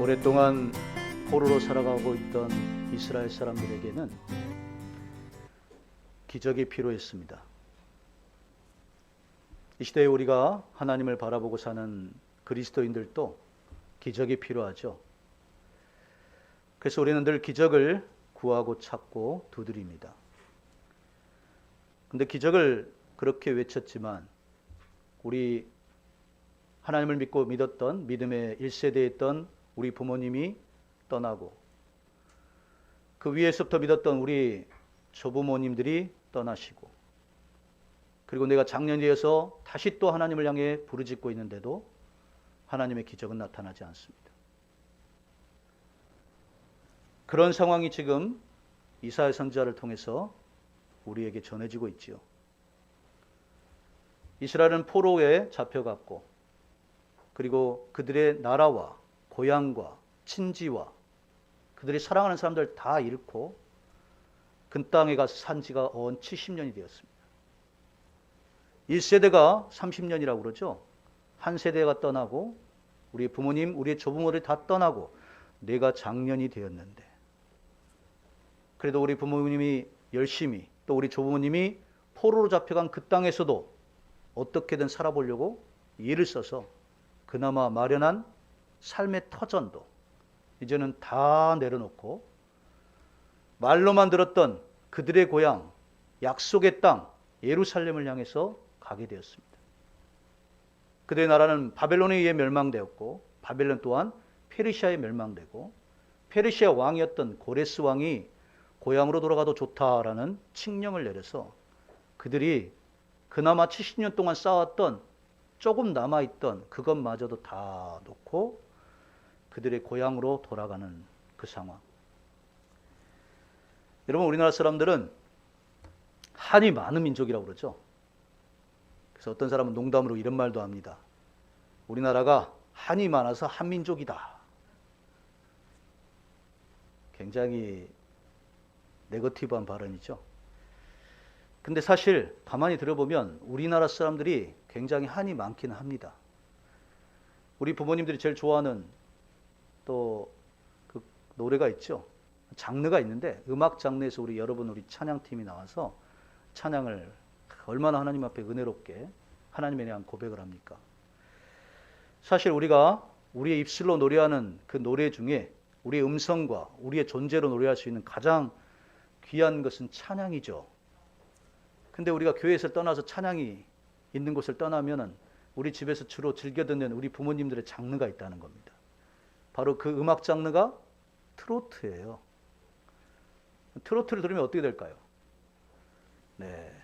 오랫동안 포로로 살아가고 있던 이스라엘 사람들에게는 기적이 필요했습니다. 이 시대에 우리가 하나님을 바라보고 사는 그리스도인들도 기적이 필요하죠. 그래서 우리는 늘 기적을 구하고 찾고 두드립니다. 근데 기적을 그렇게 외쳤지만 우리 하나님을 믿고 믿었던 믿음의 1세대에 있던 우리 부모님이 떠나고 그 위에서부터 믿었던 우리 조부모님들이 떠나시고 그리고 내가 장년이 되어서 다시 또 하나님을 향해 부르짖고 있는데도 하나님의 기적은 나타나지 않습니다. 그런 상황이 지금 이사야 선지자를 통해서 우리에게 전해지고 있지요. 이스라엘은 포로에 잡혀갔고 그리고 그들의 나라와 고향과 친지와 그들이 사랑하는 사람들 다 잃고 그 땅에 가서 산 지가 언 70년이 되었습니다. 1세대가 30년이라고 그러죠. 한 세대가 떠나고 우리 부모님, 우리 조부모들이 다 떠나고 내가 장년이 되었는데 그래도 우리 부모님이 열심히 또 우리 조부모님이 포로로 잡혀간 그 땅에서도 어떻게든 살아보려고 일을 써서 그나마 마련한 삶의 터전도 이제는 다 내려놓고 말로만 들었던 그들의 고향, 약속의 땅, 예루살렘을 향해서 가게 되었습니다. 그들의 나라는 바벨론에 의해 멸망되었고 바벨론 또한 페르시아에 멸망되고 페르시아 왕이었던 고레스 왕이 고향으로 돌아가도 좋다라는 칙령을 내려서 그들이 그나마 70년 동안 쌓았던 조금 남아있던 그것마저도 다 놓고 그들의 고향으로 돌아가는 그 상황. 여러분, 우리나라 사람들은 한이 많은 민족이라고 그러죠. 그래서 어떤 사람은 농담으로 이런 말도 합니다. 우리나라가 한이 많아서 한민족이다. 굉장히 네거티브한 발언이죠. 근데 사실 가만히 들어보면 우리나라 사람들이 굉장히 한이 많기는 합니다. 우리 부모님들이 제일 좋아하는 또 그 노래가 있죠. 장르가 있는데 음악 장르에서 우리 찬양팀이 나와서 찬양을 얼마나 하나님 앞에 은혜롭게 하나님에 대한 고백을 합니까? 사실 우리가 우리의 입술로 노래하는 그 노래 중에 우리의 음성과 우리의 존재로 노래할 수 있는 가장 귀한 것은 찬양이죠. 근데 우리가 교회에서 떠나서 찬양이 있는 곳을 떠나면은 우리 집에서 주로 즐겨 듣는 우리 부모님들의 장르가 있다는 겁니다. 바로 그 음악 장르가 트로트예요. 트로트를 들으면 어떻게 될까요? 네,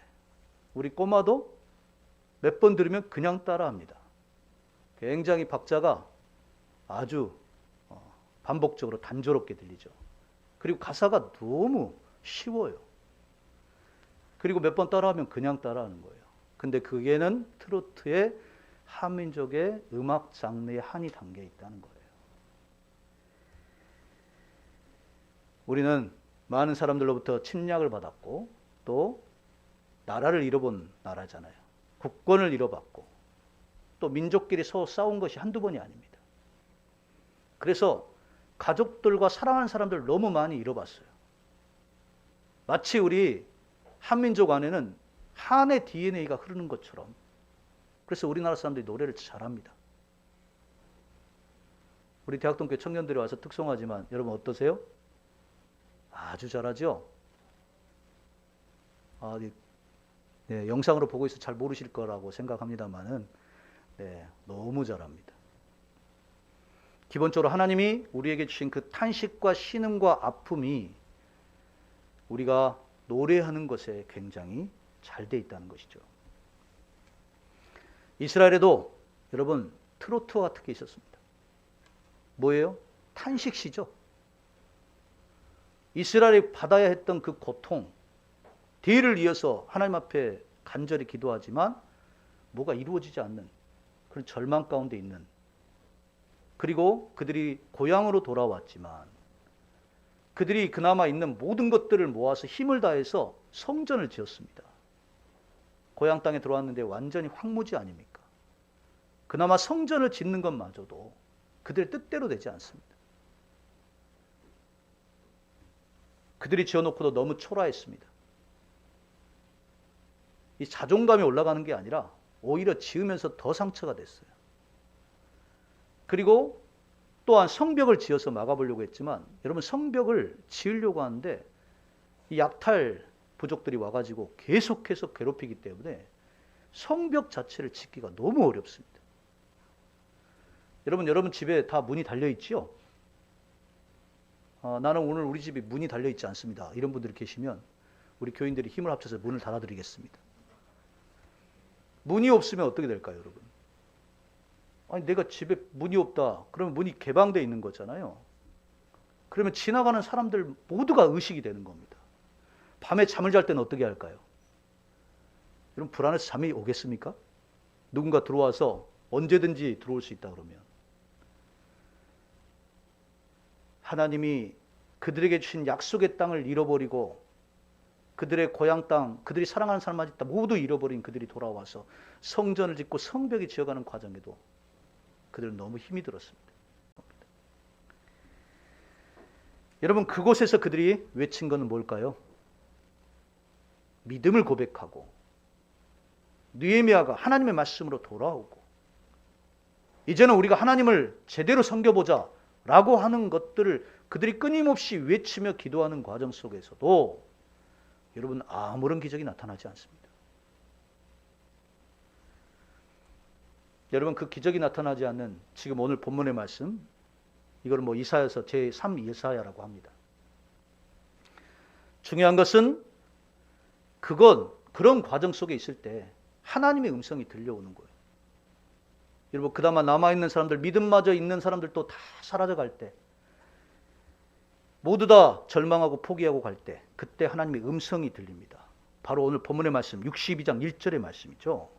우리 꼬마도 몇 번 들으면 그냥 따라합니다. 굉장히 박자가 아주 반복적으로 단조롭게 들리죠. 그리고 가사가 너무 쉬워요. 그리고 몇 번 따라하면 그냥 따라하는 거예요. 근데 그게는 트로트의 한민족의 음악 장르의 한이 담겨 있다는 거예요. 우리는 많은 사람들로부터 침략을 받았고 또 나라를 잃어본 나라잖아요. 국권을 잃어봤고 또 민족끼리 서로 싸운 것이 한두 번이 아닙니다. 그래서 가족들과 사랑하는 사람들 너무 많이 잃어봤어요. 마치 우리 한민족 안에는 한의 DNA가 흐르는 것처럼. 그래서 우리나라 사람들이 노래를 잘합니다. 우리 대학동교회 청년들이 와서 특송하지만 여러분 어떠세요? 아주 잘하죠? 네, 영상으로 보고 있어 잘 모르실 거라고 생각합니다만은 네, 너무 잘합니다. 기본적으로 하나님이 우리에게 주신 그 탄식과 신음과 아픔이 우리가 노래하는 것에 굉장히 잘 돼 있다는 것이죠. 이스라엘에도 여러분 트로트 같은 게 있었습니다. 뭐예요? 탄식시죠. 이스라엘이 받아야 했던 그 고통, 뒤를 이어서 하나님 앞에 간절히 기도하지만 뭐가 이루어지지 않는 그런 절망 가운데 있는, 그리고 그들이 고향으로 돌아왔지만 그들이 그나마 있는 모든 것들을 모아서 힘을 다해서 성전을 지었습니다. 고향 땅에 들어왔는데 완전히 황무지 아닙니까? 그나마 성전을 짓는 것마저도 그들의 뜻대로 되지 않습니다. 그들이 지어놓고도 너무 초라했습니다. 이 자존감이 올라가는 게 아니라 오히려 지으면서 더 상처가 됐어요. 그리고 또한 성벽을 지어서 막아보려고 했지만 여러분 성벽을 지으려고 하는데 이 약탈 부족들이 와가지고 계속해서 괴롭히기 때문에 성벽 자체를 짓기가 너무 어렵습니다. 여러분 집에 다 문이 달려있지요? 나는 오늘 우리 집에 문이 달려있지 않습니다. 이런 분들이 계시면 우리 교인들이 힘을 합쳐서 문을 닫아드리겠습니다. 문이 없으면 어떻게 될까요, 여러분? 아니, 내가 집에 문이 없다. 그러면 문이 개방되어 있는 거잖아요. 그러면 지나가는 사람들 모두가 의식이 되는 겁니다. 밤에 잠을 잘 때는 어떻게 할까요? 여러분, 불안해서 잠이 오겠습니까? 누군가 들어와서 언제든지 들어올 수 있다 그러면. 하나님이 그들에게 주신 약속의 땅을 잃어버리고 그들의 고향 땅, 그들이 사랑하는 사람만 있다 모두 잃어버린 그들이 돌아와서 성전을 짓고 성벽이 지어가는 과정에도 그들은 너무 힘이 들었습니다. 여러분, 그곳에서 그들이 외친 것은 뭘까요? 믿음을 고백하고 느헤미야가 하나님의 말씀으로 돌아오고 이제는 우리가 하나님을 제대로 섬겨보자 라고 하는 것들을 그들이 끊임없이 외치며 기도하는 과정 속에서도 여러분 아무런 기적이 나타나지 않습니다. 여러분, 그 기적이 나타나지 않는 지금 오늘 본문의 말씀, 이걸 이사야서 제3 이사야라고 합니다. 중요한 것은 그런 과정 속에 있을 때 하나님의 음성이 들려오는 거예요. 여러분, 그나마 남아있는 사람들, 믿음마저 있는 사람들도 다 사라져갈 때, 모두 다 절망하고 포기하고 갈 때, 그때 하나님의 음성이 들립니다. 바로 오늘 본문의 말씀 62장 1절의 말씀이죠.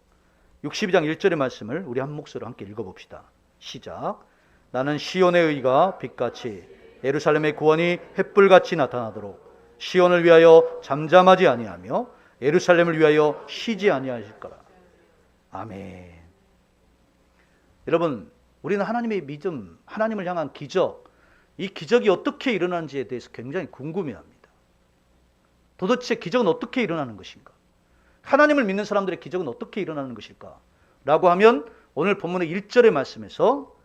62장 1절의 말씀을 우리 한 목소리로 함께 읽어봅시다. 시작. 나는 시온의 의가 빛같이 예루살렘의 구원이 횃불같이 나타나도록 시온을 위하여 잠잠하지 아니하며 예루살렘을 위하여 쉬지 아니하실 거라. 아멘. 여러분, 우리는 하나님의 믿음, 하나님을 향한 기적, 이 기적이 어떻게 일어나는지에 대해서 굉장히 궁금해합니다. 도대체 기적은 어떻게 일어나는 것인가? 하나님을 믿는 사람들의 기적은 어떻게 일어나는 것일까? 라고 하면 오늘 본문의 1절의 말씀에서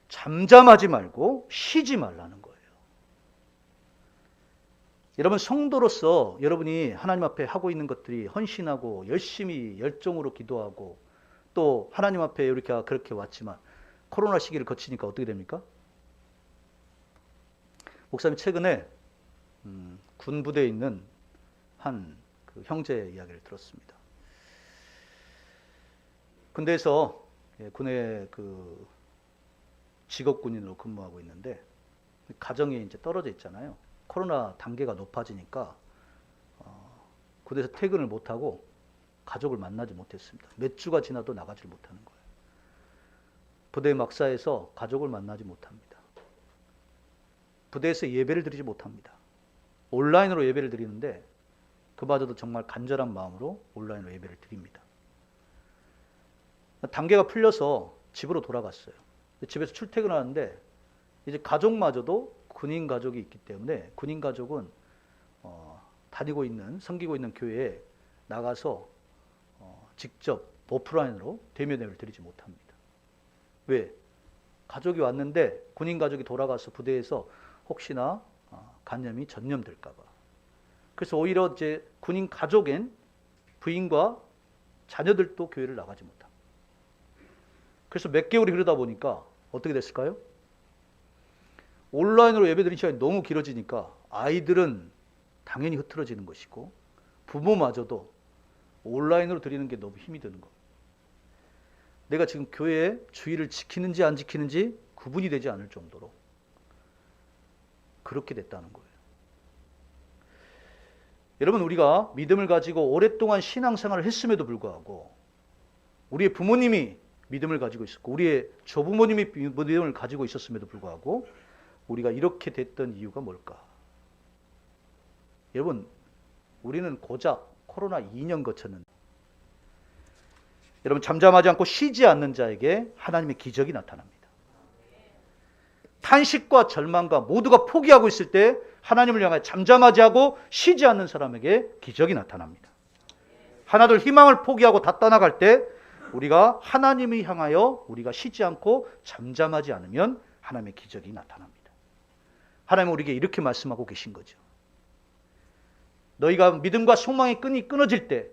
잠잠하지 말고 쉬지 말라는 거예요. 여러분, 성도로서 여러분이 하나님 앞에 하고 있는 것들이 헌신하고 열심히 열정으로 기도하고 또 하나님 앞에 이렇게 그렇게 왔지만 코로나 시기를 거치니까 어떻게 됩니까? 목사님 최근에 군부대에 있는 한 그 형제의 이야기를 들었습니다. 군대에서 군의 그 직업군인으로 근무하고 있는데 가정이 이제 떨어져 있잖아요. 코로나 단계가 높아지니까 군대에서 퇴근을 못하고 가족을 만나지 못했습니다. 몇 주가 지나도 나가질 못하는 거예요. 부대 막사에서 가족을 만나지 못합니다. 부대에서 예배를 드리지 못합니다. 온라인으로 예배를 드리는데 그마저도 정말 간절한 마음으로 온라인으로 예배를 드립니다. 단계가 풀려서 집으로 돌아갔어요. 집에서 출퇴근하는데 이제 가족마저도 군인 가족이 있기 때문에 군인 가족은 다니고 있는, 섬기고 있는 교회에 나가서 직접 오프라인으로 대면 예배를 드리지 못합니다. 왜? 가족이 왔는데 군인 가족이 돌아가서 부대에서 혹시나 간염이 전염될까 봐. 그래서 오히려 이제 군인 가족인 부인과 자녀들도 교회를 나가지 못합니다. 그래서 몇 개월이 흐르다 보니까 어떻게 됐을까요? 온라인으로 예배드리는 시간이 너무 길어지니까 아이들은 당연히 흐트러지는 것이고 부모마저도 온라인으로 드리는 게 너무 힘이 드는 겁니다. 내가 지금 교회에 주의를 지키는지 안 지키는지 구분이 되지 않을 정도로 그렇게 됐다는 거예요. 여러분, 우리가 믿음을 가지고 오랫동안 신앙생활을 했음에도 불구하고 우리의 부모님이 믿음을 가지고 있었고 우리의 조부모님이 믿음을 가지고 있었음에도 불구하고 우리가 이렇게 됐던 이유가 뭘까? 여러분, 우리는 고작 코로나 2년 거쳤는데 여러분, 잠잠하지 않고 쉬지 않는 자에게 하나님의 기적이 나타납니다. 탄식과 절망과 모두가 포기하고 있을 때 하나님을 향해 잠잠하지 하고 쉬지 않는 사람에게 기적이 나타납니다. 하나둘 희망을 포기하고 다 떠나갈 때 우리가 하나님을 향하여 우리가 쉬지 않고 잠잠하지 않으면 하나님의 기적이 나타납니다. 하나님은 우리에게 이렇게 말씀하고 계신 거죠. 너희가 믿음과 소망의 끈이 끊어질 때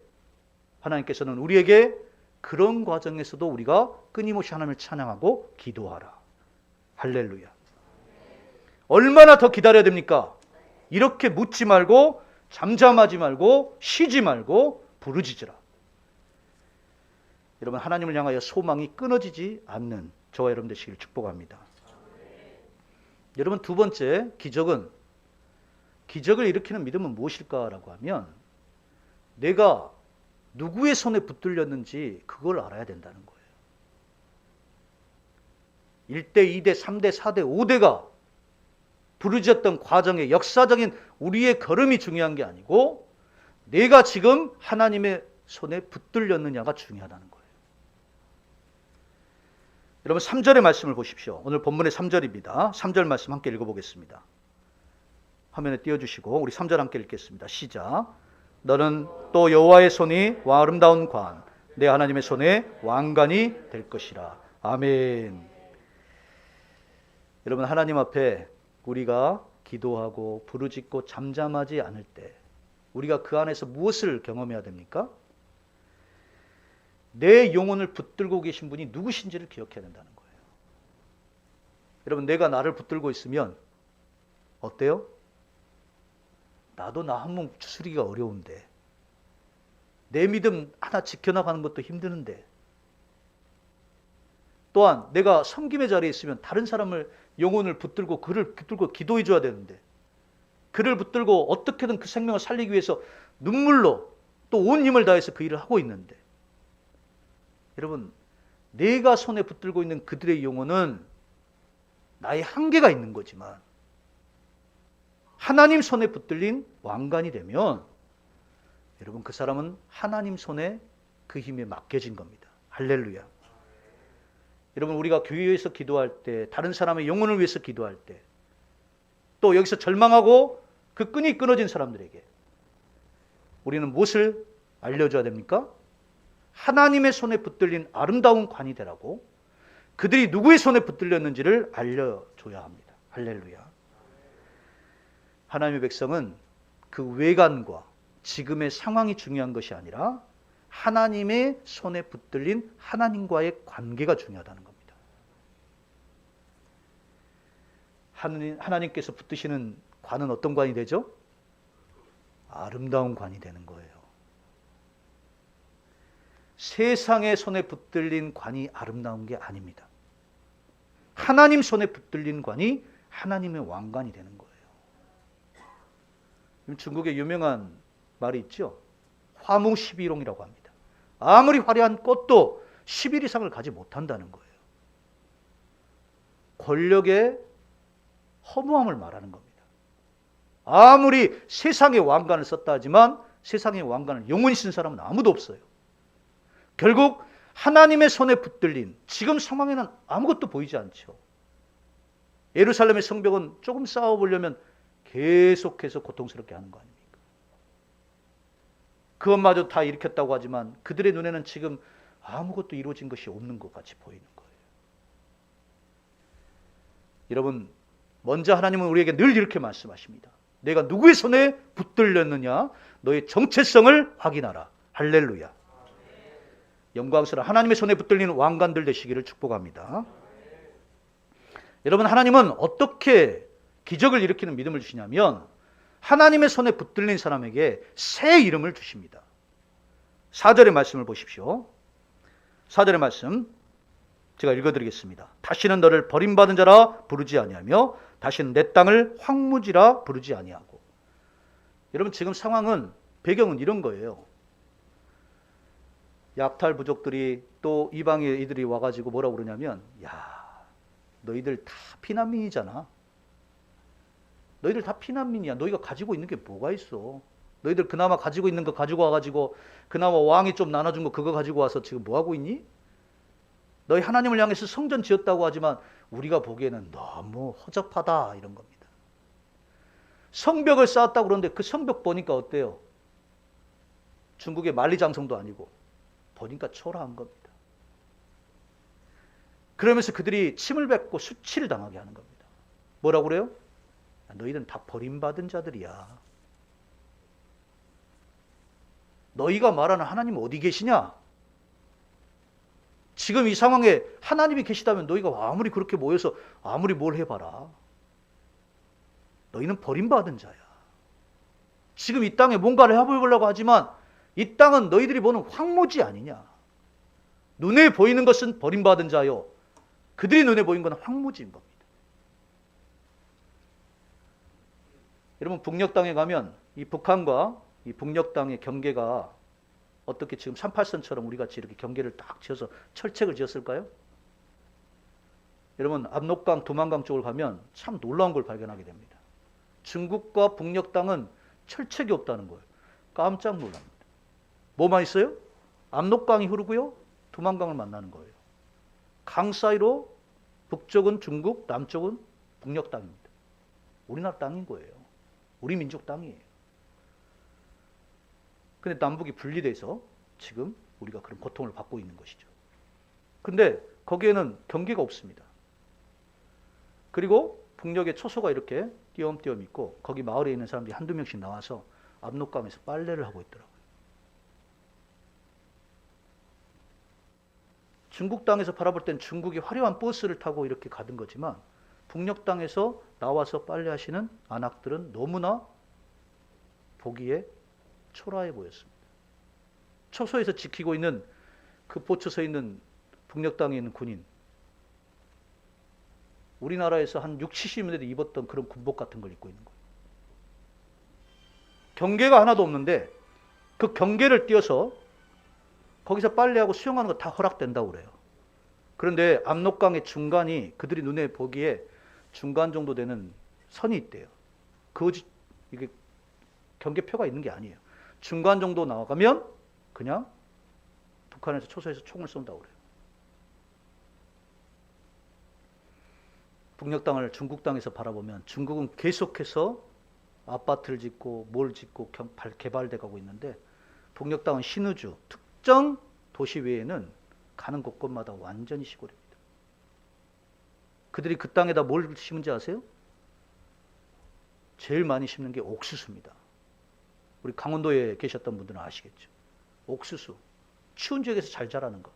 하나님께서는 우리에게 그런 과정에서도 우리가 끊임없이 하나님을 찬양하고 기도하라. 할렐루야. 얼마나 더 기다려야 됩니까? 이렇게 묻지 말고 잠잠하지 말고 쉬지 말고 부르짖으라. 여러분, 하나님을 향하여 소망이 끊어지지 않는 저와 여러분 되시길 축복합니다. 여러분, 두 번째 기적을 일으키는 믿음은 무엇일까라고 하면 내가 누구의 손에 붙들렸는지 그걸 알아야 된다는 거예요. 1대, 2대, 3대, 4대, 5대가 부르짖었던 과정의 역사적인 우리의 걸음이 중요한 게 아니고 내가 지금 하나님의 손에 붙들렸느냐가 중요하다는 거예요. 여러분 3절의 말씀을 보십시오. 오늘 본문의 3절입니다. 3절 말씀 함께 읽어보겠습니다. 화면에 띄워주시고 우리 3절 함께 읽겠습니다. 시작. 너는 또 여호와의 손이 아름다운 관, 내 하나님의 손에 왕관이 될 것이라. 아멘. 여러분, 하나님 앞에 우리가 기도하고 부르짖고 잠잠하지 않을 때 우리가 그 안에서 무엇을 경험해야 됩니까? 내 영혼을 붙들고 계신 분이 누구신지를 기억해야 된다는 거예요. 여러분, 내가 나를 붙들고 있으면 어때요? 나도 나 한 몸 추스리기가 어려운데, 내 믿음 하나 지켜나가는 것도 힘드는데, 또한 내가 섬김의 자리에 있으면 다른 사람을 영혼을 붙들고 그를 붙들고 기도해 줘야 되는데, 그를 붙들고 어떻게든 그 생명을 살리기 위해서 눈물로 또 온 힘을 다해서 그 일을 하고 있는데, 여러분, 내가 손에 붙들고 있는 그들의 영혼은 나의 한계가 있는 거지만 하나님 손에 붙들린 왕관이 되면 여러분, 그 사람은 하나님 손에 그 힘에 맡겨진 겁니다. 할렐루야. 여러분, 우리가 교회에서 기도할 때, 다른 사람의 영혼을 위해서 기도할 때, 또 여기서 절망하고 그 끈이 끊어진 사람들에게 우리는 무엇을 알려줘야 됩니까? 하나님의 손에 붙들린 아름다운 관이 되라고, 그들이 누구의 손에 붙들렸는지를 알려줘야 합니다. 할렐루야. 하나님의 백성은 그 외관과 지금의 상황이 중요한 것이 아니라 하나님의 손에 붙들린 하나님과의 관계가 중요하다는 겁니다. 하나님께서 붙드시는 관은 어떤 관이 되죠? 아름다운 관이 되는 거예요. 세상의 손에 붙들린 관이 아름다운 게 아닙니다. 하나님 손에 붙들린 관이 하나님의 왕관이 되는 거예요. 중국에 유명한 말이 있죠. 화무11홍이라고 합니다. 아무리 화려한 꽃도 10일 이상을 가지 못한다는 거예요. 권력의 허무함을 말하는 겁니다. 아무리 세상의 왕관을 썼다 하지만 세상의 왕관을 영원히 쓴 사람은 아무도 없어요. 결국 하나님의 손에 붙들린 지금 상황에는 아무것도 보이지 않죠. 예루살렘의 성벽은 조금 쌓아보려면 계속해서 고통스럽게 하는 거 아닙니까? 그것마저 다 일으켰다고 하지만 그들의 눈에는 지금 아무것도 이루어진 것이 없는 것 같이 보이는 거예요. 여러분, 먼저 하나님은 우리에게 늘 이렇게 말씀하십니다. 내가 누구의 손에 붙들렸느냐? 너의 정체성을 확인하라. 할렐루야. 영광스러운 하나님의 손에 붙들리는 왕관들 되시기를 축복합니다. 여러분, 하나님은 어떻게 기적을 일으키는 믿음을 주시냐면 하나님의 손에 붙들린 사람에게 새 이름을 주십니다. 4절의 말씀을 보십시오. 4절의 말씀 제가 읽어드리겠습니다. 다시는 너를 버림받은 자라 부르지 아니하며 다시는 내 땅을 황무지라 부르지 아니하고. 여러분, 지금 상황은, 배경은 이런 거예요. 약탈 부족들이 또 이방의 이들이 와가지고 뭐라고 그러냐면, 야, 너희들 다 피난민이잖아. 너희들 다 피난민이야. 너희가 가지고 있는 게 뭐가 있어? 너희들 그나마 가지고 있는 거 가지고 와가지고 그나마 왕이 좀 나눠준 거 그거 가지고 와서 지금 뭐하고 있니? 너희 하나님을 향해서 성전 지었다고 하지만 우리가 보기에는 너무 허접하다, 이런 겁니다. 성벽을 쌓았다고 그러는데 그 성벽 보니까 어때요? 중국의 만리장성도 아니고 보니까 초라한 겁니다. 그러면서 그들이 침을 뱉고 수치를 당하게 하는 겁니다. 뭐라고 그래요? 너희들은 다 버림받은 자들이야. 너희가 말하는 하나님 어디 계시냐? 지금 이 상황에 하나님이 계시다면 너희가 아무리 그렇게 모여서 아무리 뭘 해봐라. 너희는 버림받은 자야. 지금 이 땅에 뭔가를 해보려고 하지만 이 땅은 너희들이 보는 황무지 아니냐. 눈에 보이는 것은 버림받은 자요. 그들이 눈에 보이는 건 황무지인 겁니다. 여러분 북녘 땅에 가면 이 북한과 이 북녘 땅의 경계가 어떻게 지금 38선처럼 우리 같이 이렇게 경계를 딱 지어서 철책을 지었을까요? 여러분 압록강, 두만강 쪽을 가면 참 놀라운 걸 발견하게 됩니다. 중국과 북녘 땅은 철책이 없다는 거예요. 깜짝 놀랍니다. 뭐만 있어요? 압록강이 흐르고요. 두만강을 만나는 거예요. 강 사이로 북쪽은 중국, 남쪽은 북녘 땅입니다. 우리나라 땅인 거예요. 우리 민족 땅이에요. 근데 남북이 분리돼서 지금 우리가 그런 고통을 받고 있는 것이죠. 근데 거기에는 경계가 없습니다. 그리고 북녘에 초소가 이렇게 띄엄띄엄 있고 거기 마을에 있는 사람들이 한두 명씩 나와서 압록강에서 빨래를 하고 있더라고요. 중국 땅에서 바라볼 땐 중국이 화려한 버스를 타고 이렇게 가던 거지만 북녘 땅에서 나와서 빨래하시는 안악들은 너무나 보기에 초라해 보였습니다. 초소에서 지키고 있는 그 보초 서 있는 북녘 땅에 있는 군인, 우리나라에서 한 60, 70년대 입었던 그런 군복 같은 걸 입고 있는 거예요. 경계가 하나도 없는데 그 경계를 띄어서 거기서 빨래하고 수영하는 거 다 허락된다고 그래요. 그런데 압록강의 중간이 그들이 눈에 보기에 중간 정도 되는 선이 있대요. 이게 경계표가 있는 게 아니에요. 중간 정도 나가면 그냥 북한에서 초소에서 총을 쏜다고 그래요. 북녘 땅을 중국 땅에서 바라보면 중국은 계속해서 아파트를 짓고 뭘 짓고 개발돼 가고 있는데 북녘 땅은 신우주, 특정 도시 외에는 가는 곳곳마다 완전히 시골입니다. 그들이 그 땅에다 뭘 심은지 아세요? 제일 많이 심는 게 옥수수입니다. 우리 강원도에 계셨던 분들은 아시겠죠. 옥수수. 추운 지역에서 잘 자라는 거.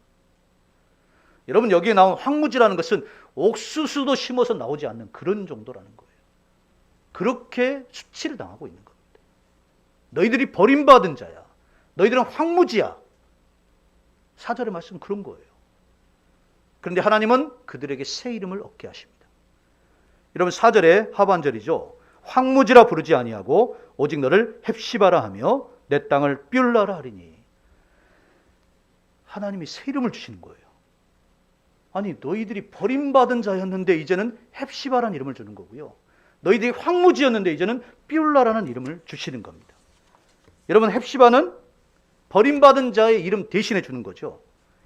여러분 여기에 나온 황무지라는 것은 옥수수도 심어서 나오지 않는 그런 정도라는 거예요. 그렇게 수치를 당하고 있는 겁니다. 너희들이 버림받은 자야. 너희들은 황무지야. 4절의 말씀은 그런 거예요. 그런데 하나님은 그들에게 새 이름을 얻게 하십니다. 여러분 4절의 하반절이죠. 황무지라 부르지 아니하고 오직 너를 헵시바라 하며 내 땅을 뷸라라 하리니. 하나님이 새 이름을 주시는 거예요. 아니 너희들이 버림받은 자였는데 이제는 헵시바라는 이름을 주는 거고요. 너희들이 황무지였는데 이제는 뷸라라는 이름을 주시는 겁니다. 여러분 헵시바는 버림받은 자의 이름 대신해 주는 거죠.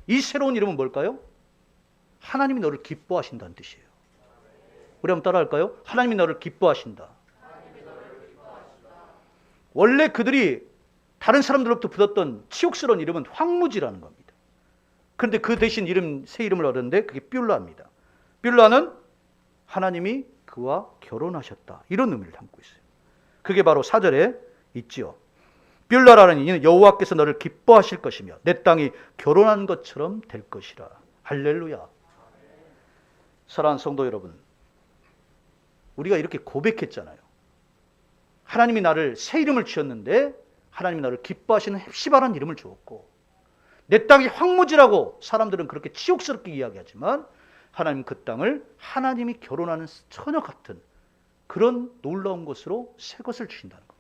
이 새로운 이름은 뭘까요? 하나님이 너를 기뻐하신다는 뜻이에요. 우리 한번 따라할까요? 하나님이 너를 기뻐하신다. 원래 그들이 다른 사람들로부터 붙었던 치욕스러운 이름은 황무지라는 겁니다. 그런데 그 대신 새 이름을 얻었는데 그게 뷸라입니다. 뷸라는 하나님이 그와 결혼하셨다. 이런 의미를 담고 있어요. 그게 바로 4절에 있지요. 뷸라라는 이는 여호와께서 너를 기뻐하실 것이며 내 땅이 결혼한 것처럼 될 것이라. 할렐루야. 사랑하는 성도 여러분, 우리가 이렇게 고백했잖아요. 하나님이 나를 새 이름을 지었는데 하나님이 나를 기뻐하시는 헵시바라는 이름을 주었고 내 땅이 황무지라고 사람들은 그렇게 치욕스럽게 이야기하지만 하나님 그 땅을 하나님이 결혼하는 처녀 같은 그런 놀라운 것으로 새 것을 주신다는 겁니다.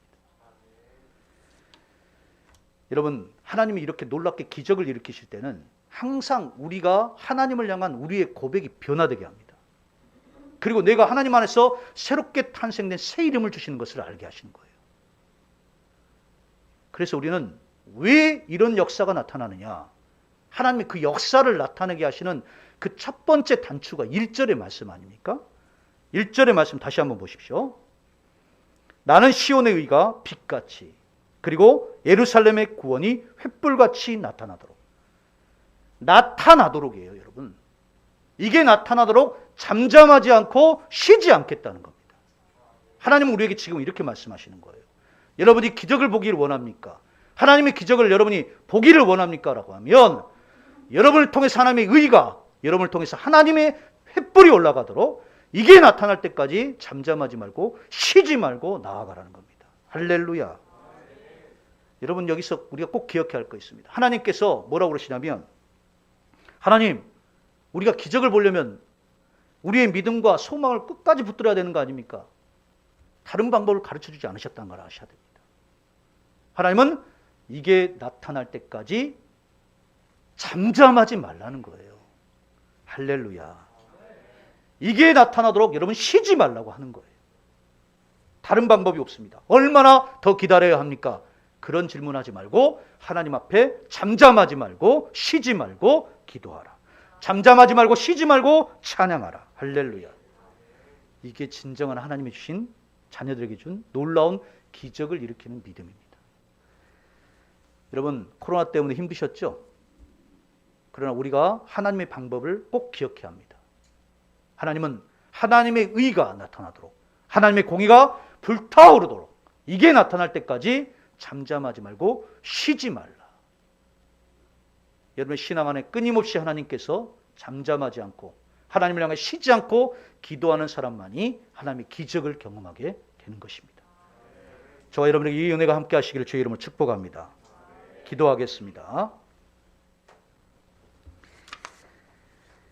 여러분 하나님이 이렇게 놀랍게 기적을 일으키실 때는 항상 우리가 하나님을 향한 우리의 고백이 변화되게 합니다. 그리고 내가 하나님 안에서 새롭게 탄생된 새 이름을 주시는 것을 알게 하시는 거예요. 그래서 우리는 왜 이런 역사가 나타나느냐? 하나님이 그 역사를 나타내게 하시는 그 첫 번째 단추가 1절의 말씀 아닙니까? 1절의 말씀 다시 한번 보십시오. 나는 시온의 의가 빛같이 그리고 예루살렘의 구원이 횃불같이 나타나도록이에요, 여러분. 이게 나타나도록 잠잠하지 않고 쉬지 않겠다는 겁니다. 하나님은 우리에게 지금 이렇게 말씀하시는 거예요. 여러분이 기적을 보기를 원합니까? 하나님의 기적을 여러분이 보기를 원합니까? 라고 하면 여러분을 통해서 하나님의 의가 여러분을 통해서 하나님의 횃불이 올라가도록 이게 나타날 때까지 잠잠하지 말고 쉬지 말고 나아가라는 겁니다. 할렐루야. 여러분 여기서 우리가 꼭 기억해야 할 거 있습니다. 하나님께서 뭐라고 그러시냐면 하나님 우리가 기적을 보려면 우리의 믿음과 소망을 끝까지 붙들어야 되는 거 아닙니까? 다른 방법을 가르쳐주지 않으셨다는 걸 아셔야 됩니다. 하나님은 이게 나타날 때까지 잠잠하지 말라는 거예요. 할렐루야. 이게 나타나도록 여러분 쉬지 말라고 하는 거예요. 다른 방법이 없습니다. 얼마나 더 기다려야 합니까? 그런 질문하지 말고 하나님 앞에 잠잠하지 말고 쉬지 말고 기도하라. 잠잠하지 말고 쉬지 말고 찬양하라. 할렐루야. 이게 진정한 하나님이 주신 자녀들에게 준 놀라운 기적을 일으키는 믿음입니다. 여러분 코로나 때문에 힘드셨죠? 그러나 우리가 하나님의 방법을 꼭 기억해야 합니다. 하나님은 하나님의 의가 나타나도록 하나님의 공의가 불타오르도록 이게 나타날 때까지 잠잠하지 말고 쉬지 말라. 여러분의 신앙 안에 끊임없이 하나님께서 잠잠하지 않고 하나님을 향해 쉬지 않고 기도하는 사람만이 하나님의 기적을 경험하게 되는 것입니다. 저와 여러분에게 이 은혜가 함께 하시기를 주의 이름으로 축복합니다. 기도하겠습니다.